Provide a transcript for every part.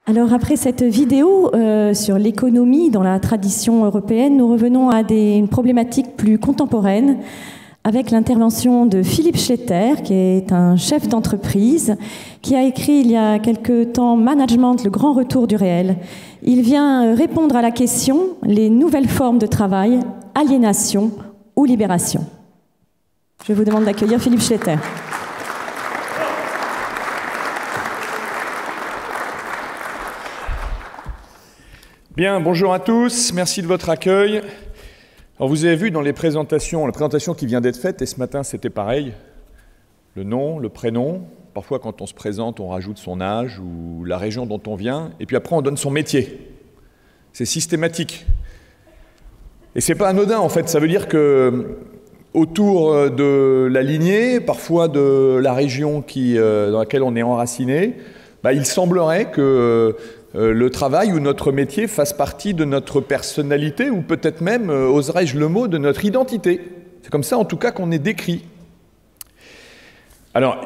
Alors après cette vidéo sur l'économie dans la tradition européenne, nous revenons à des problématiques plus contemporaines avec l'intervention de Philippe Schletter, qui est un chef d'entreprise, qui a écrit il y a quelque temps « Management, le grand retour du réel ». Il vient répondre à la question « Les nouvelles formes de travail, aliénation ou libération ». Je vous demande d'accueillir Philippe Schletter. Bien, bonjour à tous, merci de votre accueil. Alors vous avez vu dans les présentations, la présentation qui vient d'être faite, et ce matin c'était pareil, le nom, le prénom, parfois quand on se présente on rajoute son âge ou la région dont on vient, et puis après on donne son métier. C'est systématique. Et c'est pas anodin en fait, ça veut dire que autour de la lignée, parfois de la région dans laquelle on est enraciné, il semblerait que le travail ou notre métier fasse partie de notre personnalité ou peut-être même, oserais-je le mot, de notre identité. C'est comme ça en tout cas qu'on est décrit. Alors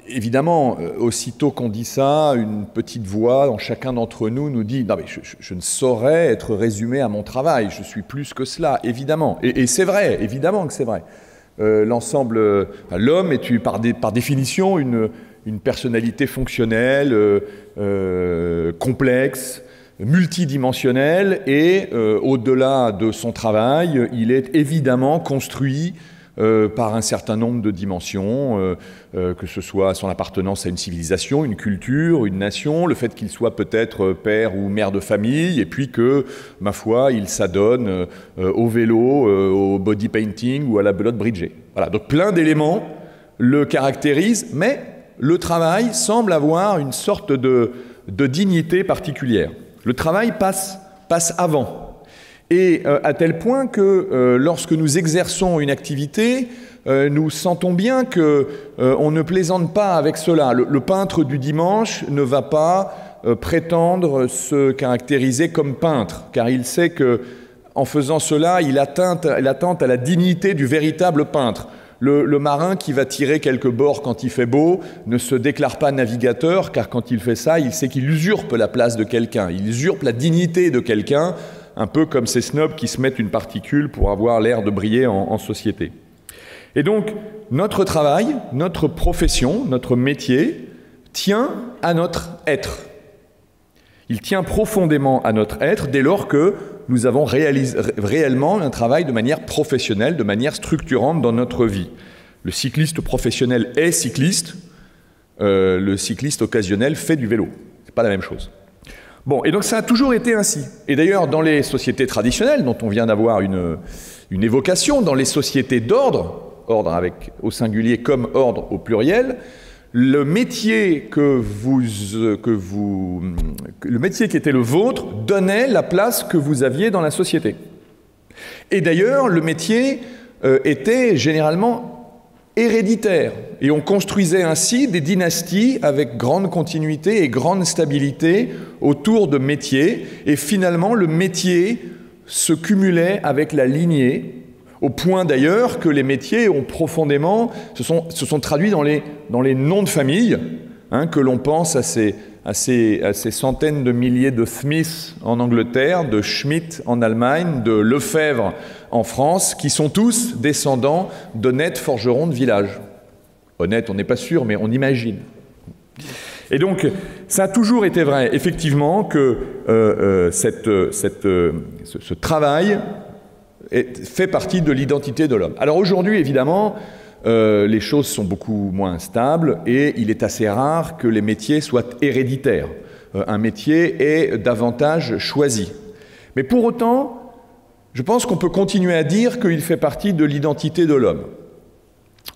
évidemment, aussitôt qu'on dit ça, une petite voix en chacun d'entre nous nous dit « Non mais je ne saurais être résumé à mon travail, je suis plus que cela, évidemment. » Et c'est vrai, évidemment que c'est vrai. L'ensemble, l'homme est par définition une personnalité fonctionnelle, complexe, multidimensionnelle, et au-delà de son travail, il est évidemment construit par un certain nombre de dimensions, que ce soit son appartenance à une civilisation, une culture, une nation, le fait qu'il soit peut-être père ou mère de famille, et puis que, ma foi, il s'adonne au vélo, au body painting ou à la belote bridgée. Voilà, donc plein d'éléments le caractérisent, mais le travail semble avoir une sorte de dignité particulière. Le travail passe avant. Et à tel point que lorsque nous exerçons une activité, nous sentons bien qu'on ne plaisante pas avec cela. Le peintre du dimanche ne va pas prétendre se caractériser comme peintre, car il sait qu'en faisant cela, il attente à la dignité du véritable peintre. Le marin qui va tirer quelques bords quand il fait beau ne se déclare pas navigateur, car quand il fait ça, il sait qu'il usurpe la place de quelqu'un, il usurpe la dignité de quelqu'un, un peu comme ces snobs qui se mettent une particule pour avoir l'air de briller en société. Et donc, notre travail, notre profession, notre métier tient à notre être. Il tient profondément à notre être dès lors que nous avons réalisé réellement un travail de manière professionnelle, de manière structurante dans notre vie. Le cycliste professionnel est cycliste, le cycliste occasionnel fait du vélo. C'est pas la même chose. Bon, et donc ça a toujours été ainsi. Et d'ailleurs, dans les sociétés traditionnelles, dont on vient d'avoir une évocation, dans les sociétés d'ordre, ordre avec au singulier comme ordre au pluriel, le métier le métier qui était le vôtre donnait la place que vous aviez dans la société. Et d'ailleurs, le métier était généralement héréditaire. Et on construisait ainsi des dynasties avec grande continuité et grande stabilité autour de métiers. Et finalement, le métier se cumulait avec la lignée, au point d'ailleurs que les métiers ont profondément, se sont traduits dans les noms de famille, que l'on pense à ces centaines de milliers de Smith en Angleterre, de Schmidt en Allemagne, de Lefebvre en France, qui sont tous descendants d'honnêtes forgerons de village. Honnêtes, on n'est pas sûr, mais on imagine. Et donc, ça a toujours été vrai, effectivement, que ce travail fait partie de l'identité de l'homme. Alors aujourd'hui, évidemment, les choses sont beaucoup moins stables et il est assez rare que les métiers soient héréditaires. Un métier est davantage choisi. Mais pour autant, je pense qu'on peut continuer à dire qu'il fait partie de l'identité de l'homme.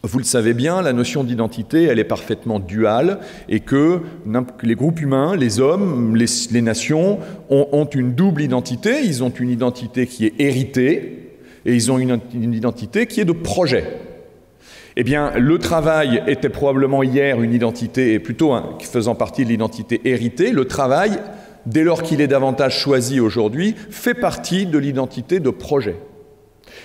Vous le savez bien, la notion d'identité, elle est parfaitement duale et que les groupes humains, les hommes, les nations ont une double identité. Ils ont une identité qui est héritée et ils ont une identité qui est de projet. Eh bien, le travail était probablement hier une identité, plutôt faisant partie de l'identité héritée. Le travail, dès lors qu'il est davantage choisi aujourd'hui, fait partie de l'identité de projet.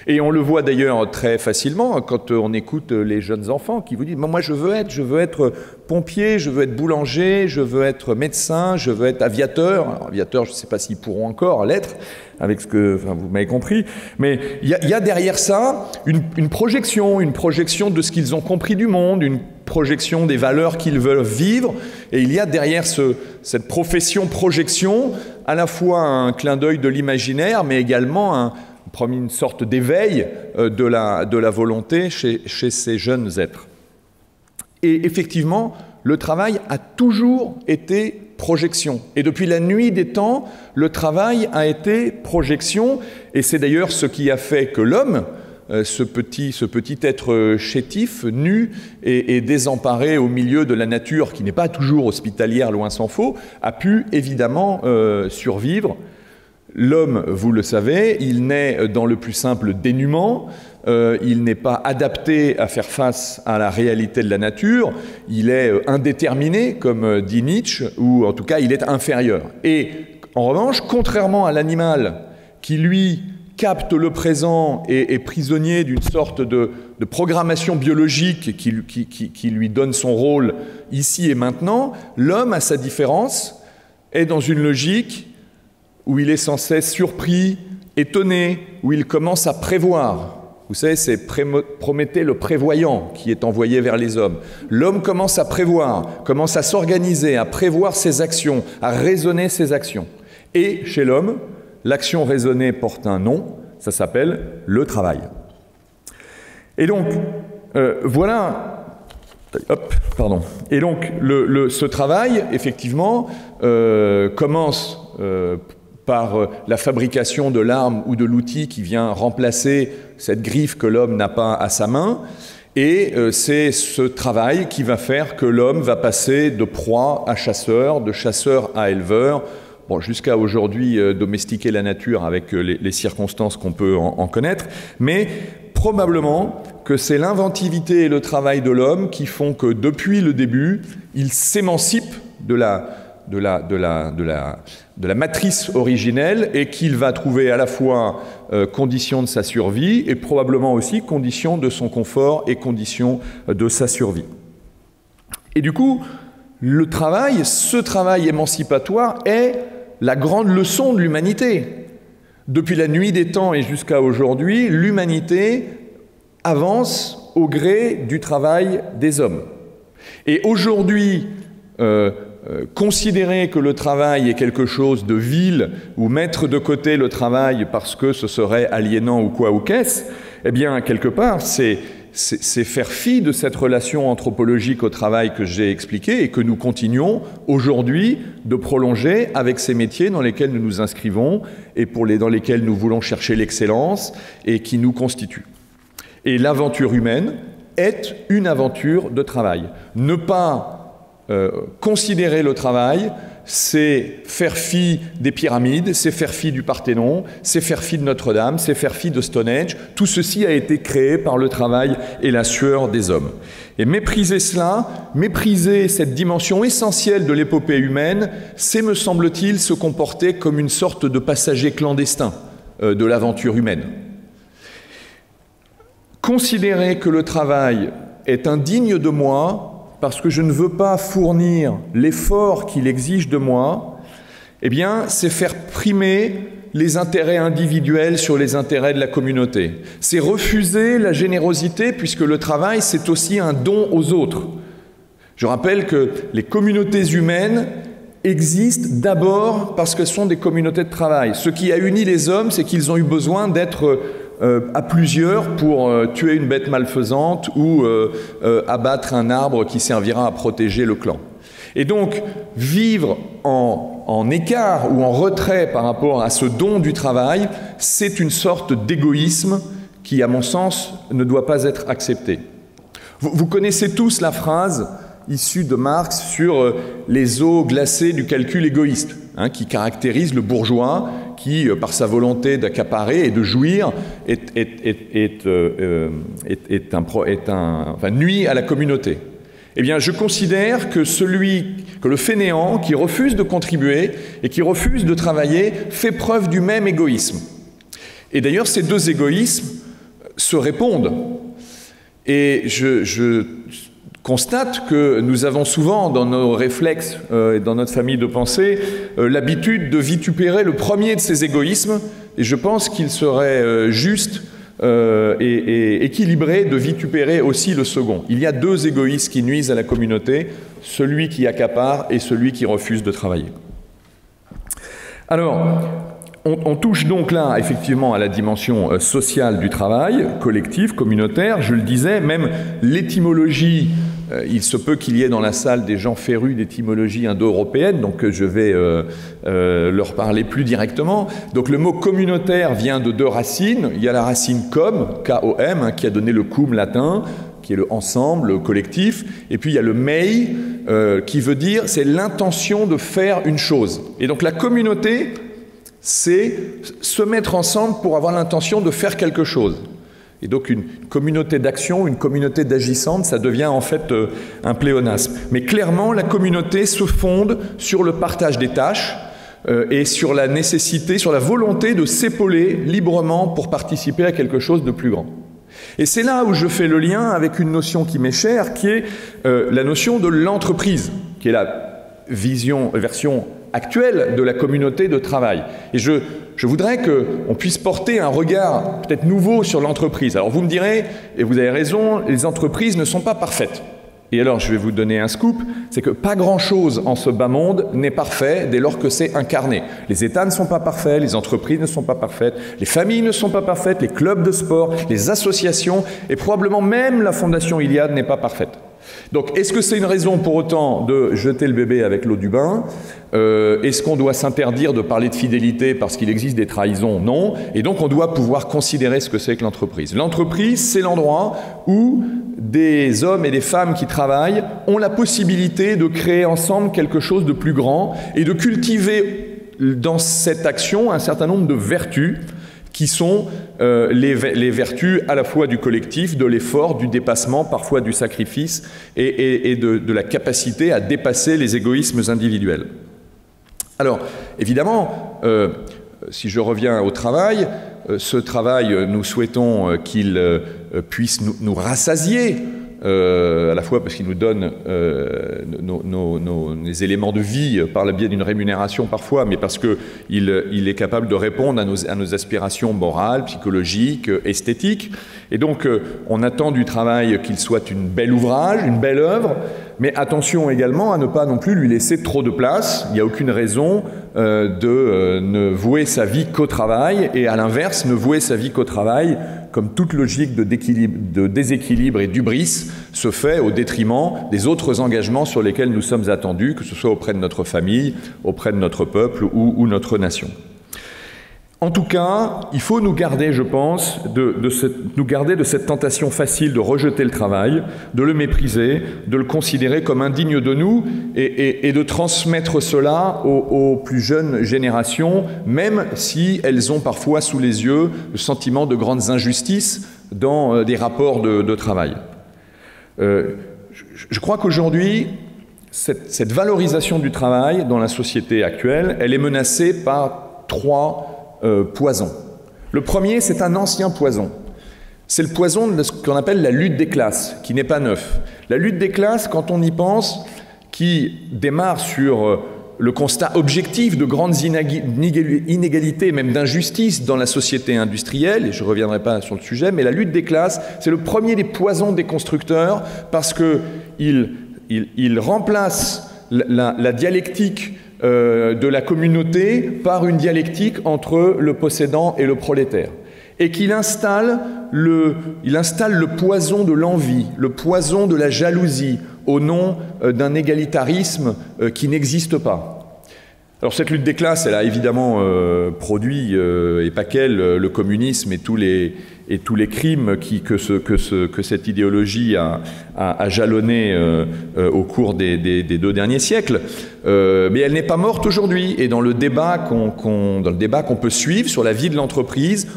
Et on le voit d'ailleurs très facilement quand on écoute les jeunes enfants qui vous disent « Moi, je veux être pompier, je veux être boulanger, je veux être médecin, je veux être aviateur. » Alors, aviateur, je ne sais pas s'ils pourront encore l'être, avec ce que vous m'avez compris. Mais il y a derrière ça une projection de ce qu'ils ont compris du monde, une projection des valeurs qu'ils veulent vivre. Et il y a derrière cette profession projection à la fois un clin d'œil de l'imaginaire, mais également une sorte d'éveil de la volonté chez ces jeunes êtres. Et effectivement, le travail a toujours été projection. Et depuis la nuit des temps, le travail a été projection. Et c'est d'ailleurs ce qui a fait que l'homme, ce petit être chétif, nu et désemparé au milieu de la nature, qui n'est pas toujours hospitalière, loin s'en faut, a pu évidemment survivre. L'homme, vous le savez, il naît dans le plus simple dénuement, il n'est pas adapté à faire face à la réalité de la nature, il est indéterminé, comme dit Nietzsche, ou en tout cas il est inférieur. Et en revanche, contrairement à l'animal qui, lui, capte le présent et est prisonnier d'une sorte de programmation biologique qui lui donne son rôle ici et maintenant, l'homme, à sa différence, est dans une logique où il est sans cesse surpris, étonné, où il commence à prévoir. Vous savez, c'est Prométhée le prévoyant qui est envoyé vers les hommes. L'homme commence à prévoir, commence à s'organiser, à prévoir ses actions, à raisonner ses actions. Et chez l'homme, l'action raisonnée porte un nom, ça s'appelle le travail. Et donc, voilà... Hop, pardon. Et donc, ce travail, effectivement, commence par la fabrication de l'arme ou de l'outil qui vient remplacer cette griffe que l'homme n'a pas à sa main. Et c'est ce travail qui va faire que l'homme va passer de proie à chasseur, de chasseur à éleveur, bon, jusqu'à aujourd'hui domestiquer la nature avec les circonstances qu'on peut en connaître, mais probablement que c'est l'inventivité et le travail de l'homme qui font que depuis le début, il s'émancipe de la matrice originelle et qu'il va trouver à la fois conditions de sa survie et probablement aussi conditions de son confort et conditions de sa survie. Et du coup, ce travail émancipatoire est la grande leçon de l'humanité. Depuis la nuit des temps et jusqu'à aujourd'hui, l'humanité avance au gré du travail des hommes. Et aujourd'hui, considérer que le travail est quelque chose de vil ou mettre de côté le travail parce que ce serait aliénant ou quoi ou qu'est-ce, eh bien, quelque part, c'est faire fi de cette relation anthropologique au travail que j'ai expliquée et que nous continuons aujourd'hui de prolonger avec ces métiers dans lesquels nous nous inscrivons et dans lesquels nous voulons chercher l'excellence et qui nous constituent. Et l'aventure humaine est une aventure de travail. Ne pas considérer le travail, c'est faire fi des pyramides, c'est faire fi du Parthénon, c'est faire fi de Notre-Dame, c'est faire fi de Stonehenge. Tout ceci a été créé par le travail et la sueur des hommes. Et mépriser cela, mépriser cette dimension essentielle de l'épopée humaine, c'est, me semble-t-il, se comporter comme une sorte de passager clandestin de l'aventure humaine. Considérer que le travail est indigne de moi, parce que je ne veux pas fournir l'effort qu'il exige de moi, eh bien, c'est faire primer les intérêts individuels sur les intérêts de la communauté. C'est refuser la générosité, puisque le travail, c'est aussi un don aux autres. Je rappelle que les communautés humaines existent d'abord parce qu'elles sont des communautés de travail. Ce qui a uni les hommes, c'est qu'ils ont eu besoin d'être à plusieurs pour tuer une bête malfaisante ou abattre un arbre qui servira à protéger le clan. Et donc, vivre en écart ou en retrait par rapport à ce don du travail, c'est une sorte d'égoïsme qui, à mon sens, ne doit pas être accepté. Vous connaissez tous la phrase issue de Marx sur les eaux glacées du calcul égoïste, qui caractérise le bourgeois qui, par sa volonté d'accaparer et de jouir, nuit à la communauté. Eh bien, je considère que le fainéant qui refuse de contribuer et qui refuse de travailler fait preuve du même égoïsme. Et d'ailleurs, ces deux égoïsmes se répondent. Et je constate que nous avons souvent dans nos réflexes et dans notre famille de pensée l'habitude de vitupérer le premier de ces égoïsmes, et je pense qu'il serait juste et équilibré de vitupérer aussi le second. Il y a deux égoïsmes qui nuisent à la communauté, celui qui accapare et celui qui refuse de travailler. Alors, on touche donc là, effectivement, à la dimension sociale du travail, collectif, communautaire. Je le disais, même l'étymologie, il se peut qu'il y ait dans la salle des gens férus d'étymologie indo-européenne, donc je vais leur parler plus directement. Donc le mot communautaire vient de deux racines. Il y a la racine com, K-O-M, qui a donné le cum latin, qui est le ensemble, le collectif. Et puis il y a le mei, qui veut dire, c'est l'intention de faire une chose. Et donc la communauté, c'est se mettre ensemble pour avoir l'intention de faire quelque chose. Et donc une communauté d'action, une communauté d'agissante, ça devient en fait un pléonasme. Mais clairement, la communauté se fonde sur le partage des tâches et sur la nécessité, sur la volonté de s'épauler librement pour participer à quelque chose de plus grand. Et c'est là où je fais le lien avec une notion qui m'est chère, qui est la notion de l'entreprise, qui est la version actuelle de la communauté de travail. Et je voudrais qu'on puisse porter un regard peut-être nouveau sur l'entreprise. Alors vous me direz, et vous avez raison, les entreprises ne sont pas parfaites. Et alors je vais vous donner un scoop, c'est que pas grand-chose en ce bas monde n'est parfait dès lors que c'est incarné. Les États ne sont pas parfaits, les entreprises ne sont pas parfaites, les familles ne sont pas parfaites, les clubs de sport, les associations, et probablement même la Fondation Iliade n'est pas parfaite. Donc, est-ce que c'est une raison pour autant de jeter le bébé avec l'eau du bain? Est-ce qu'on doit s'interdire de parler de fidélité parce qu'il existe des trahisons? Non. Et donc, on doit pouvoir considérer ce que c'est que l'entreprise. L'entreprise, c'est l'endroit où des hommes et des femmes qui travaillent ont la possibilité de créer ensemble quelque chose de plus grand et de cultiver dans cette action un certain nombre de vertus qui sont les vertus à la fois du collectif, de l'effort, du dépassement, parfois du sacrifice, et de la capacité à dépasser les égoïsmes individuels. Alors, évidemment, si je reviens au travail, ce travail, nous souhaitons qu'il puisse nous rassasier, à la fois parce qu'il nous donne les éléments de vie par le biais d'une rémunération parfois, mais parce qu'il est capable de répondre à nos aspirations morales, psychologiques, esthétiques. Et donc, on attend du travail qu'il soit une belle ouvrage, une belle œuvre, mais attention également à ne pas non plus lui laisser trop de place. Il n'y a aucune raison de ne vouer sa vie qu'au travail, et à l'inverse, ne vouer sa vie qu'au travail, comme toute logique de déséquilibre et d'hubris se fait au détriment des autres engagements sur lesquels nous sommes attendus, que ce soit auprès de notre famille, auprès de notre peuple ou notre nation. En tout cas, il faut nous garder, je pense, nous garder de cette tentation facile de rejeter le travail, de le mépriser, de le considérer comme indigne de nous et de transmettre cela aux plus jeunes générations, même si elles ont parfois sous les yeux le sentiment de grandes injustices dans des rapports de travail. Je crois qu'aujourd'hui, cette valorisation du travail dans la société actuelle, elle est menacée par trois poison. Le premier, c'est un ancien poison. C'est le poison de ce qu'on appelle la lutte des classes, qui n'est pas neuf. La lutte des classes, quand on y pense, qui démarre sur le constat objectif de grandes inégalités, même d'injustice dans la société industrielle, et je ne reviendrai pas sur le sujet, mais la lutte des classes, c'est le premier des poisons des constructeurs, parce qu'il remplace la dialectique de la communauté par une dialectique entre le possédant et le prolétaire. Et qu'il installe le poison de l'envie, le poison de la jalousie, au nom d'un égalitarisme qui n'existe pas. Alors cette lutte des classes, elle a évidemment produit, et pas qu'elle, le communisme et tous les crimes que cette idéologie a jalonné au cours des 2 derniers siècles. Mais elle n'est pas morte aujourd'hui. Et dans le débat qu'on peut suivre sur la vie de l'entreprise,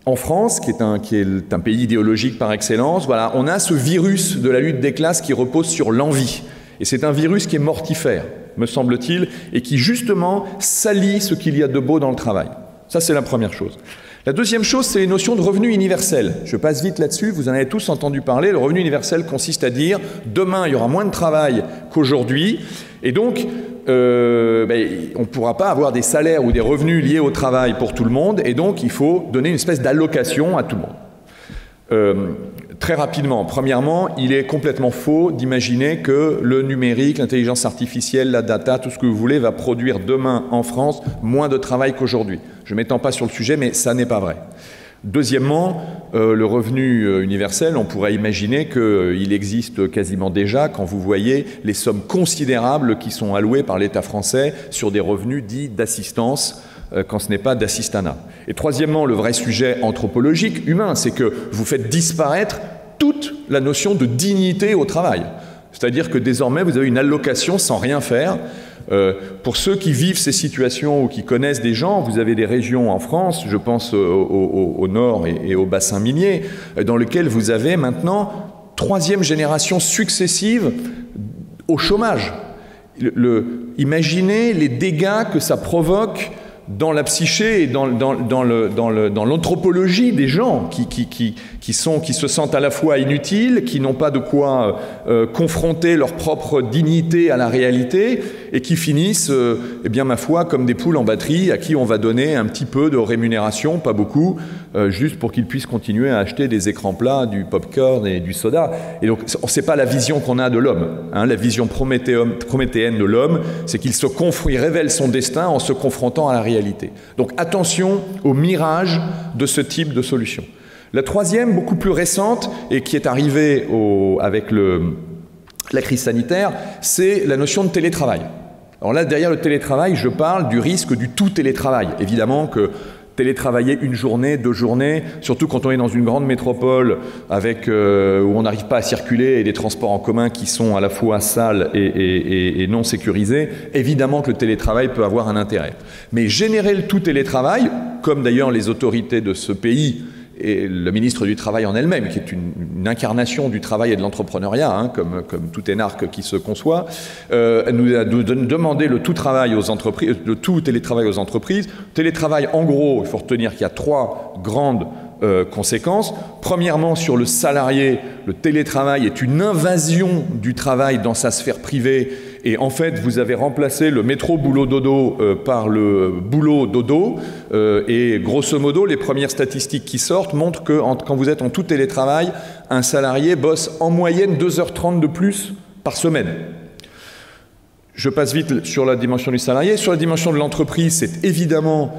en France, qui est un pays idéologique par excellence, voilà, on a ce virus de la lutte des classes qui repose sur l'envie. Et c'est un virus qui est mortifère, me semble-t-il, et qui justement salit ce qu'il y a de beau dans le travail. Ça, c'est la première chose. La deuxième chose, c'est les notions de revenu universel. Je passe vite là-dessus, vous en avez tous entendu parler. Le revenu universel consiste à dire, demain, il y aura moins de travail qu'aujourd'hui, et donc, on ne pourra pas avoir des salaires ou des revenus liés au travail pour tout le monde, et donc il faut donner une espèce d'allocation à tout le monde. Très rapidement, premièrement, il est complètement faux d'imaginer que le numérique, l'intelligence artificielle, la data, tout ce que vous voulez, va produire demain en France moins de travail qu'aujourd'hui. Je ne m'étends pas sur le sujet, mais ça n'est pas vrai. Deuxièmement, le revenu universel, on pourrait imaginer qu'il existe quasiment déjà quand vous voyez les sommes considérables qui sont allouées par l'État français sur des revenus dits d'assistance, quand ce n'est pas d'assistanat. Et troisièmement, le vrai sujet anthropologique, humain, c'est que vous faites disparaître toute la notion de dignité au travail. C'est-à-dire que désormais, vous avez une allocation sans rien faire. Pour ceux qui vivent ces situations ou qui connaissent des gens, vous avez des régions en France, je pense au nord et au bassin minier, dans lesquelles vous avez maintenant 3e génération successive au chômage. Imaginez les dégâts que ça provoque dans la psyché et dans l'anthropologie des gens qui se sentent à la fois inutiles, qui n'ont pas de quoi confronter leur propre dignité à la réalité et qui finissent, eh bien, ma foi, comme des poules en batterie à qui on va donner un petit peu de rémunération, pas beaucoup, juste pour qu'ils puissent continuer à acheter des écrans plats, du popcorn et du soda. Et donc, c'est pas la vision qu'on a de l'homme. Hein. La vision prométhéenne de l'homme, c'est qu'il il révèle son destin en se confrontant à la réalité. Donc attention au mirage de ce type de solution. La troisième, beaucoup plus récente, et qui est arrivée avec la crise sanitaire, c'est la notion de télétravail. Alors là, derrière le télétravail, je parle du risque du tout télétravail. Évidemment que télétravailler une journée, 2 journées, surtout quand on est dans une grande métropole avec, où on n'arrive pas à circuler et des transports en commun qui sont à la fois sales et non sécurisés, évidemment que le télétravail peut avoir un intérêt. Mais générer le tout télétravail, comme d'ailleurs les autorités de ce pays et le ministre du Travail en elle-même, qui est une incarnation du travail et de l'entrepreneuriat, hein, comme tout énarque qui se conçoit, nous a demandé le tout travail aux entreprises, le tout télétravail aux entreprises. Télétravail, en gros, il faut retenir qu'il y a 3 grandes conséquences. Premièrement, sur le salarié, le télétravail est une invasion du travail dans sa sphère privée. Et en fait, vous avez remplacé le métro boulot dodo par le boulot dodo. Et grosso modo, les premières statistiques qui sortent montrent que quand vous êtes en tout télétravail, un salarié bosse en moyenne 2h30 de plus par semaine. Je passe vite sur la dimension du salarié. Sur la dimension de l'entreprise, c'est évidemment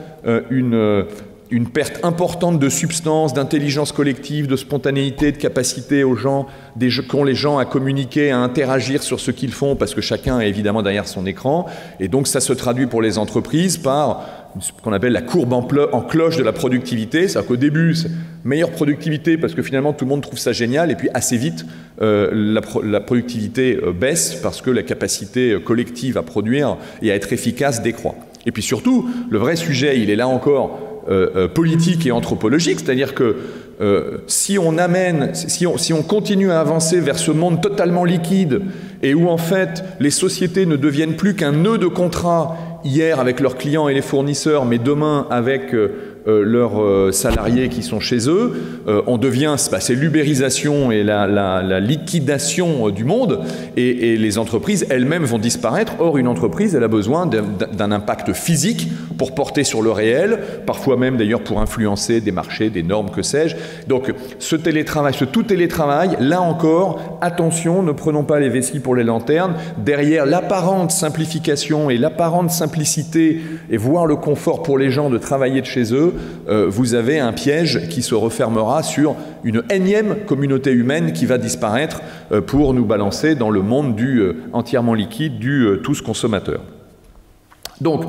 une perte importante de substance, d'intelligence collective, de spontanéité, de capacité qu'ont les gens à communiquer, à interagir sur ce qu'ils font, parce que chacun est évidemment derrière son écran. Et donc ça se traduit pour les entreprises par ce qu'on appelle la courbe en cloche de la productivité. C'est-à-dire qu'au début, c'est meilleure productivité parce que finalement tout le monde trouve ça génial, et puis assez vite, la productivité baisse parce que la capacité collective à produire et à être efficace décroît. Et puis surtout, le vrai sujet, il est là encore politique et anthropologique, c'est-à-dire que si on continue à avancer vers ce monde totalement liquide et où en fait les sociétés ne deviennent plus qu'un nœud de contrat, hier avec leurs clients et les fournisseurs, mais demain avec leurs salariés qui sont chez eux, on devient, c'est l'ubérisation et la liquidation du monde, et les entreprises elles-mêmes vont disparaître. Or, une entreprise, elle a besoin d'un impact physique pour porter sur le réel, parfois même d'ailleurs pour influencer des marchés, des normes, que sais-je. Donc ce tout télétravail, là encore, attention, ne prenons pas les vessies pour les lanternes. Derrière l'apparente simplification et l'apparente simplicité et voire le confort pour les gens de travailler de chez eux, vous avez un piège qui se refermera sur une énième communauté humaine qui va disparaître pour nous balancer dans le monde du entièrement liquide, du tous consommateurs. Donc,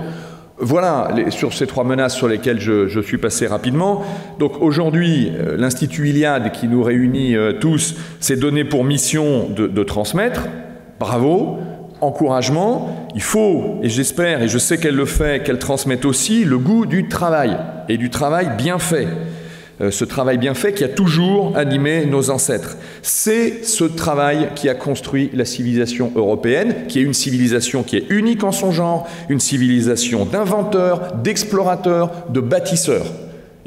voilà sur ces 3 menaces sur lesquelles je suis passé rapidement. Donc aujourd'hui, l'Institut Iliad qui nous réunit tous s'est donné pour mission de transmettre. Bravo, encouragement. Il faut, et j'espère, et je sais qu'elle le fait, qu'elle transmette aussi le goût du travail, et du travail bien fait. Ce travail bien fait qui a toujours animé nos ancêtres. C'est ce travail qui a construit la civilisation européenne, qui est une civilisation qui est unique en son genre, une civilisation d'inventeurs, d'explorateurs, de bâtisseurs.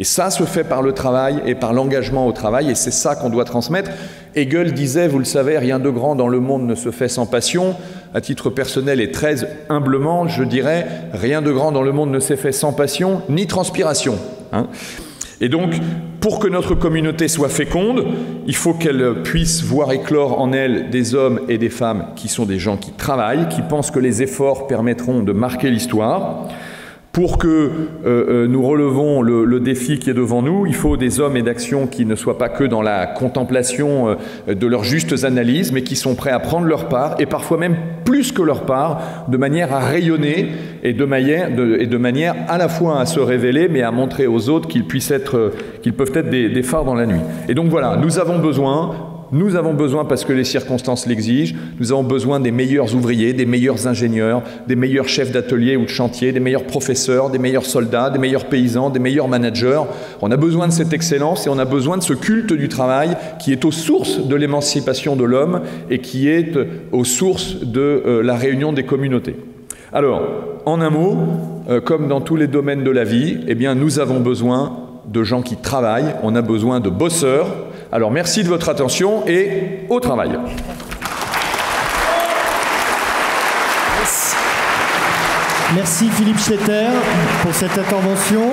Et ça se fait par le travail et par l'engagement au travail, et c'est ça qu'on doit transmettre. Hegel disait, vous le savez, rien de grand dans le monde ne se fait sans passion. À titre personnel et très humblement, je dirais, rien de grand dans le monde ne s'est fait sans passion, ni transpiration. Hein. Et donc, pour que notre communauté soit féconde, il faut qu'elle puisse voir éclore en elle des hommes et des femmes qui sont des gens qui travaillent, qui pensent que les efforts permettront de marquer l'histoire. Pour que nous relevons le défi qui est devant nous, il faut des hommes et d'actions qui ne soient pas que dans la contemplation de leurs justes analyses, mais qui sont prêts à prendre leur part, et parfois même plus que leur part, de manière à rayonner et de manière à la fois à se révéler, mais à montrer aux autres qu'ils peuvent être des phares dans la nuit. Et donc voilà, nous avons besoin, parce que les circonstances l'exigent, nous avons besoin des meilleurs ouvriers, des meilleurs ingénieurs, des meilleurs chefs d'atelier ou de chantier, des meilleurs professeurs, des meilleurs soldats, des meilleurs paysans, des meilleurs managers. On a besoin de cette excellence et on a besoin de ce culte du travail qui est aux sources de l'émancipation de l'homme et qui est aux sources de la réunion des communautés. Alors, en un mot, comme dans tous les domaines de la vie, eh bien, nous avons besoin de gens qui travaillent, on a besoin de bosseurs. Alors merci de votre attention et au travail. Merci Philippe Schletter pour cette intervention.